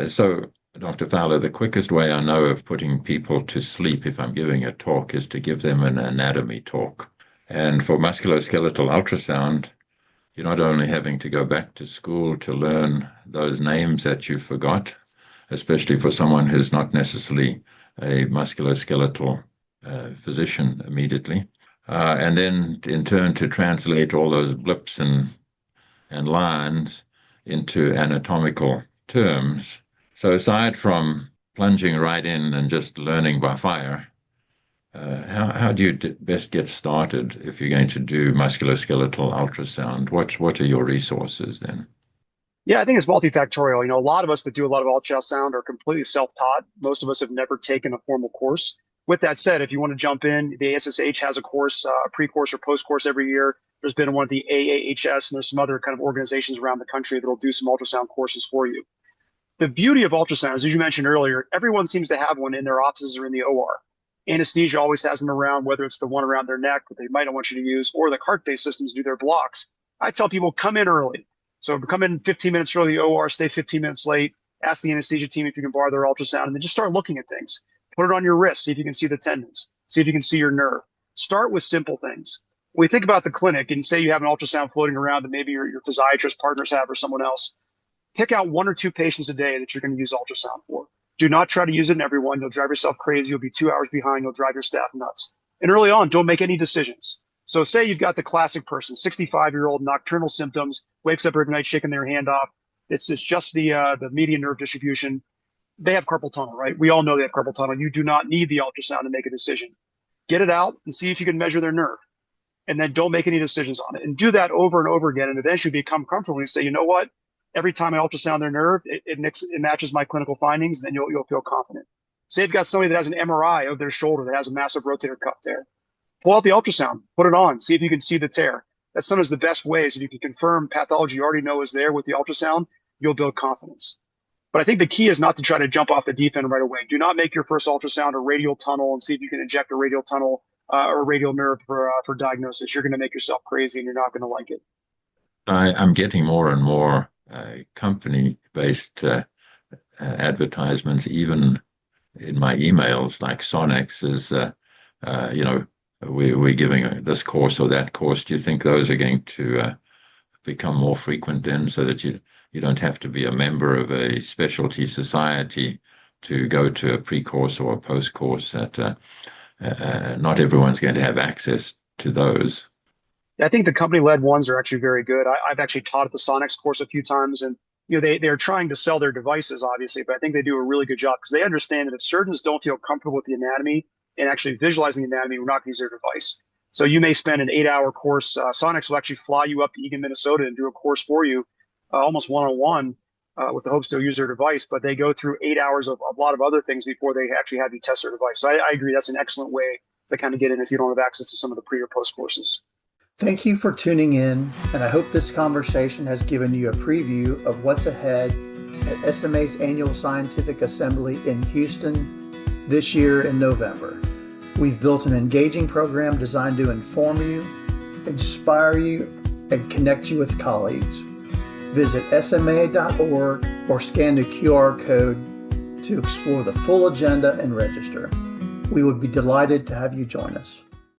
So, Dr. Fowler, the quickest way I know of putting people to sleep if I'm giving a talk is to give them an anatomy talk. And for musculoskeletal ultrasound, you're not only having to go back to school to learn those names that you forgot, especially for someone who's not necessarily a musculoskeletal physician immediately, and then in turn to translate all those blips and lines into anatomical terms. So aside from plunging right in and just learning by fire, how do you best get started if you're going to do musculoskeletal ultrasound? What are your resources then? Yeah, I think it's multifactorial. A lot of us that do a lot of ultrasound are completely self-taught. Most of us have never taken a formal course. With that said, if you want to jump in, the ASSH has a course, a pre-course or post-course every year. There's been one at the AAHS, and there's some other kind of organizations around the country that will do some ultrasound courses for you. The beauty of ultrasound is, as you mentioned earlier, everyone seems to have one in their offices or in the OR. Anesthesia always has them around, whether it's the one around their neck that they might not want you to use, or the cart-based systems do their blocks. I tell people, come in early. So come in 15 minutes early to the OR, stay 15 minutes late, ask the anesthesia team if you can borrow their ultrasound, and then just start looking at things. Put it on your wrist, see if you can see the tendons, see if you can see your nerve. Start with simple things. When we think about the clinic and say you have an ultrasound floating around that maybe your physiatrist partners have or someone else, pick out 1 or 2 patients a day that you're going to use ultrasound for. Do not try to use it in everyone. You'll drive yourself crazy. You'll be 2 hours behind. You'll drive your staff nuts. And early on, don't make any decisions. So say you've got the classic person, 65-year-old, nocturnal symptoms, wakes up every night shaking their hand off. It's just the median nerve distribution. They have carpal tunnel, right? We all know they have carpal tunnel. You do not need the ultrasound to make a decision. Get it out and see if you can measure their nerve. And then don't make any decisions on it. And do that over and over again and eventually become comfortable and say, you know what? Every time I ultrasound their nerve, it matches my clinical findings, and then you'll feel confident. Say you've got somebody that has an MRI of their shoulder that has a massive rotator cuff tear. Pull out the ultrasound, put it on, see if you can see the tear. That's sometimes the best ways. If you can confirm pathology you already know is there with the ultrasound, you'll build confidence. But I think the key is not to try to jump off the deep end right away. Do not make your first ultrasound a radial tunnel and see if you can inject a radial tunnel or a radial nerve for diagnosis. You're going to make yourself crazy and you're not going to like it. I'm getting more and more company-based advertisements, even in my emails, like Sonex is, we're giving this course or that course. Do you think those are going to become more frequent then, so that you don't have to be a member of a specialty society to go to a pre-course or a post-course, that not everyone's going to have access to those? I think the company-led ones are actually very good. I've actually taught at the Sonics course a few times, and they're trying to sell their devices, obviously, but I think they do a really good job because they understand that if surgeons don't feel comfortable with the anatomy and actually visualizing the anatomy, we're not going to use their device. So you may spend an 8-hour course. Sonics will actually fly you up to Eagan, Minnesota, and do a course for you, almost one-on-one, with the hopes they'll use their device. But they go through 8 hours of a lot of other things before they actually have you test their device. So I agree that's an excellent way to kind of get in if you don't have access to some of the pre or post courses. Thank you for tuning in, and I hope this conversation has given you a preview of what's ahead at SMA's annual Scientific Assembly in Houston this year in November. We've built an engaging program designed to inform you, inspire you, and connect you with colleagues. Visit sma.org or scan the QR code to explore the full agenda and register. We would be delighted to have you join us.